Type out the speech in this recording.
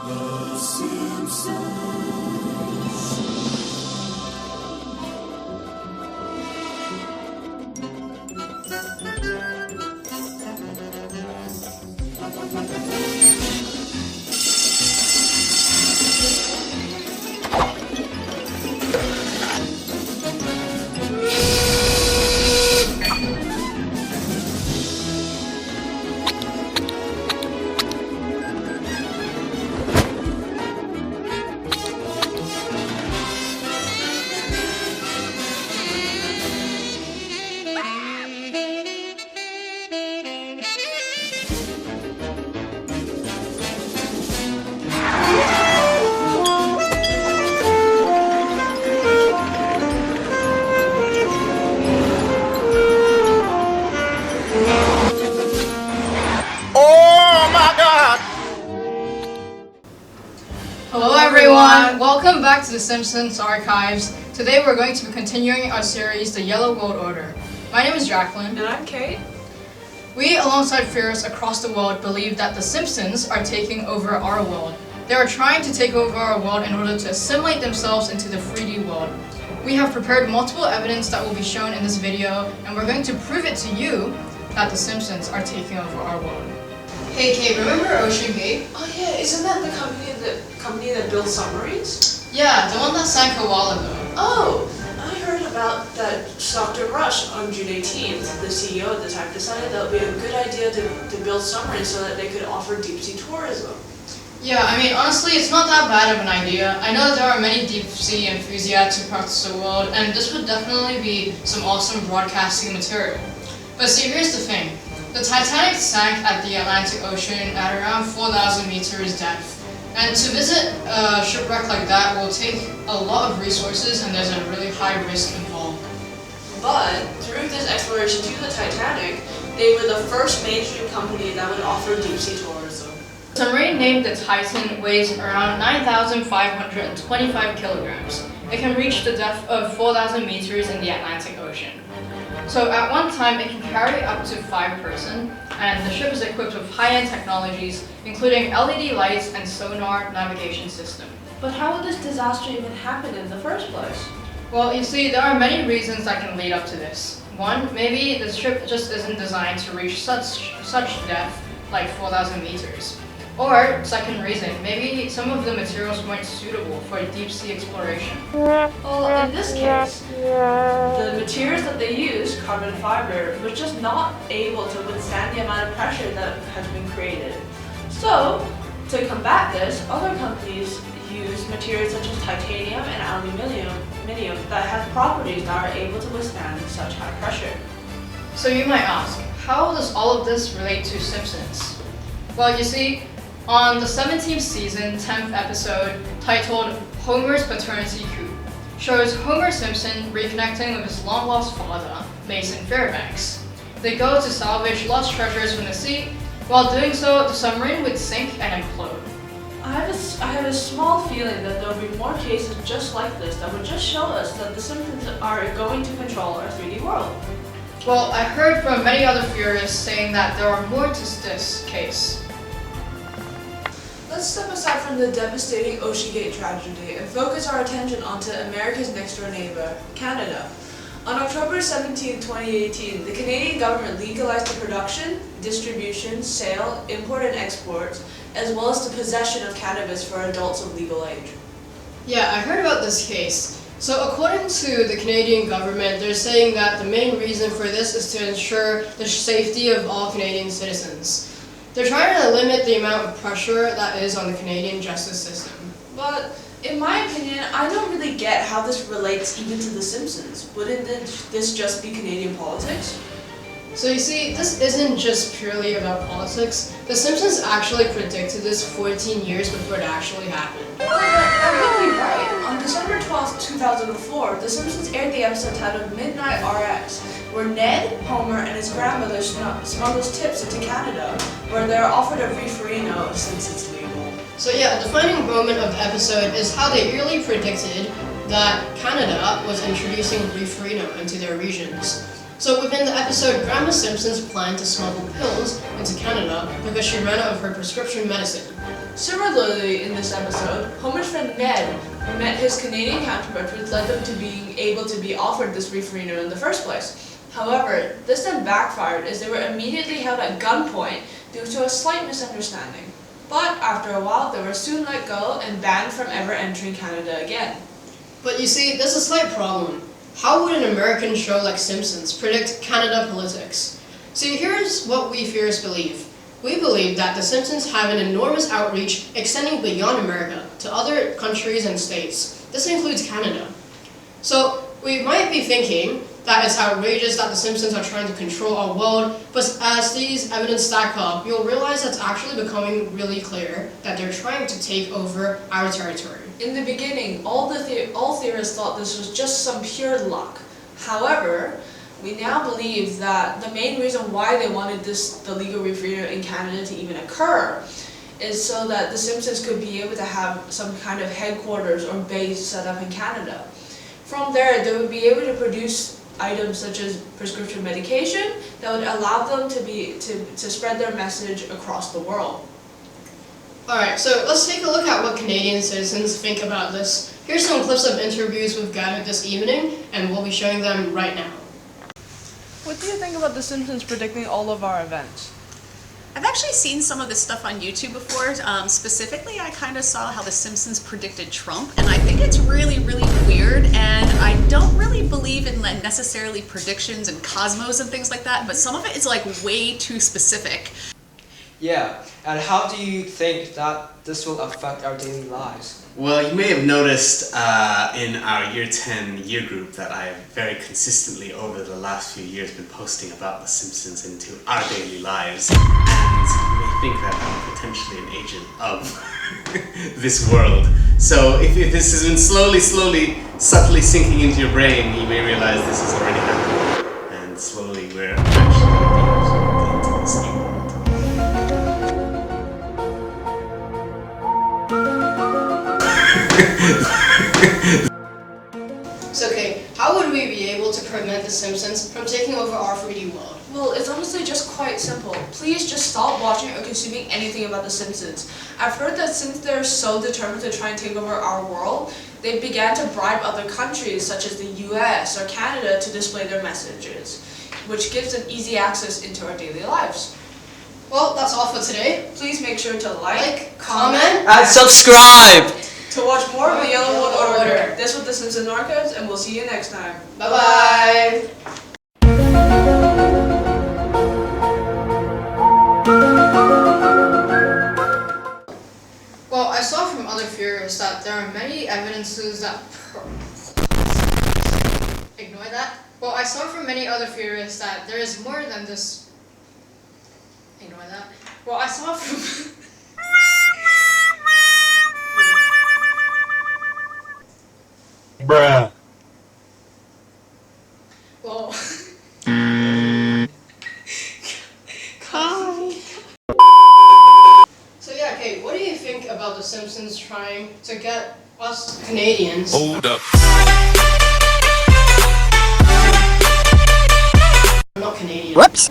The Simpsons. Hello everyone! Welcome back to the Simpsons Archives. Today we're going to be continuing our series, The Yellow World Order. My name is Jacqueline. And I'm Kate. We, alongside theorists across the world, believe that the Simpsons are taking over our world. They are trying to take over our world in order to assimilate themselves into the 3D world. We have prepared multiple evidence that will be shown in this video, and we're going to prove it to you that the Simpsons are taking over our world. Hey Kate, remember Oceangate? Oh yeah, isn't that the company that builds submarines? Yeah, the one that sank a while ago. Oh, I heard about that Dr. Rush on June 18th. The CEO at the time decided that would be a good idea to build submarines so that they could offer deep-sea tourism. Yeah, I mean, honestly, it's not that bad of an idea. I know that there are many deep-sea enthusiasts across the world, and this would definitely be some awesome broadcasting material. But see, here's the thing. The Titanic sank at the Atlantic Ocean at around 4,000 meters depth. And to visit a shipwreck like that will take a lot of resources, and there's a really high risk involved. But through this exploration to the Titanic, they were the first mainstream company that would offer deep-sea tourism. The submarine named the Titan weighs around 9,525 kilograms. It can reach the depth of 4,000 meters in the Atlantic Ocean. So at one time, it can carry up to 5 persons, and the ship is equipped with high-end technologies, including LED lights and sonar navigation system. But how would this disaster even happen in the first place? Well, you see, there are many reasons that can lead up to this. One, maybe the ship just isn't designed to reach such depth, like 4,000 meters. Or, second reason, maybe some of the materials weren't suitable for deep-sea exploration. Well, in this case, the materials that they used, carbon fiber, was just not able to withstand the amount of pressure that has been created. So, to combat this, other companies use materials such as titanium and aluminium that have properties that are able to withstand such high pressure. So you might ask, how does all of this relate to Simpsons? Well, you see, on the 17th season, 10th episode, titled Homer's Paternity Coup, shows Homer Simpson reconnecting with his long-lost father, Mason Fairbanks. They go to salvage lost treasures from the sea. While doing so, the submarine would sink and implode. I have a small feeling that there will be more cases just like this that would just show us that the Simpsons are going to control our 3D world. Well, I heard from many other theorists saying that there are more to this case. Let's step aside from the devastating Oceangate tragedy and focus our attention onto America's next-door neighbor, Canada. On October 17, 2018, the Canadian government legalized the production, distribution, sale, import and export, as well as the possession of cannabis for adults of legal age. Yeah, I heard about this case. So according to the Canadian government, they're saying that the main reason for this is to ensure the safety of all Canadian citizens. They're trying to limit the amount of pressure that is on the Canadian justice system. But in my opinion, I don't really get how this relates even to The Simpsons. Wouldn't this just be Canadian politics? So you see, this isn't just purely about politics. The Simpsons actually predicted this 14 years before it actually happened. That would be right. On December 12, 2004, The Simpsons aired the episode titled Midnight RX, where Ned, Homer, and his grandmother smuggles tips into Canada, where they are offered a Reeferino since it's legal. So yeah, a defining moment of the episode is how they early predicted that Canada was introducing Reeferino into their regions. So within the episode, Grandma Simpson's planned to smuggle pills into Canada because she ran out of her prescription medicine. Similarly, in this episode, Homer's friend Ned met his Canadian counterpart, which led them to being able to be offered this Reeferino in the first place. However, this then backfired as they were immediately held at gunpoint due to a slight misunderstanding. But after a while, they were soon let go and banned from ever entering Canada again. But you see, there's a slight problem. How would an American show like Simpsons predict Canada politics? See, here's what we theorists believe. We believe that The Simpsons have an enormous outreach extending beyond America to other countries and states. This includes Canada. So, we might be thinking that it's outrageous that The Simpsons are trying to control our world, but as these evidence stack up, you'll realize it's actually becoming really clear that they're trying to take over our territory. In the beginning, all theorists thought this was just some pure luck. However, we now believe that the main reason why they wanted the legal Reeferino in Canada to even occur is so that The Simpsons could be able to have some kind of headquarters or base set up in Canada. From there, they would be able to produce items such as prescription medication that would allow them to spread their message across the world. Alright, so let's take a look at what Canadian citizens think about this. Here's some clips of interviews we've gathered this evening, and we'll be showing them right now. What do you think about The Simpsons predicting all of our events? I've actually seen some of this stuff on YouTube before. Specifically, I kind of saw how The Simpsons predicted Trump, and I think it's really, really weird, and I don't really believe in necessarily predictions and cosmos and things like that, but some of it is like way too specific. Yeah, and how do you think that this will affect our daily lives? Well, you may have noticed in our Year 10 year group that I have very consistently over the last few years been posting about The Simpsons into our daily lives, and you may think that I'm potentially an agent of this world. So if this has been slowly, subtly sinking into your brain, you may realize this has already happened, and slowly we're actually into this new world. So, okay, how would we be able to prevent The Simpsons from taking over our 3D world? Well, it's honestly just quite simple. Please just stop watching or consuming anything about The Simpsons. I've heard that since they're so determined to try and take over our world, they began to bribe other countries such as the US or Canada to display their messages, which gives them easy access into our daily lives. Well, that's all for today. Please make sure to like, comment, And subscribe! to watch more of the Yellow World Order. This was The Simpsons Archives, and we'll see you next time. Bye-bye. Well, I saw from other theorists that there are many evidences that... Ignore that. Well, I saw from many other theorists that there is more than this... Ignore that. Well, I saw from... Bruh. Well... So yeah, Kate, what do you think about The Simpsons trying to get us Canadians... Hold up. Not Canadians. Whoops.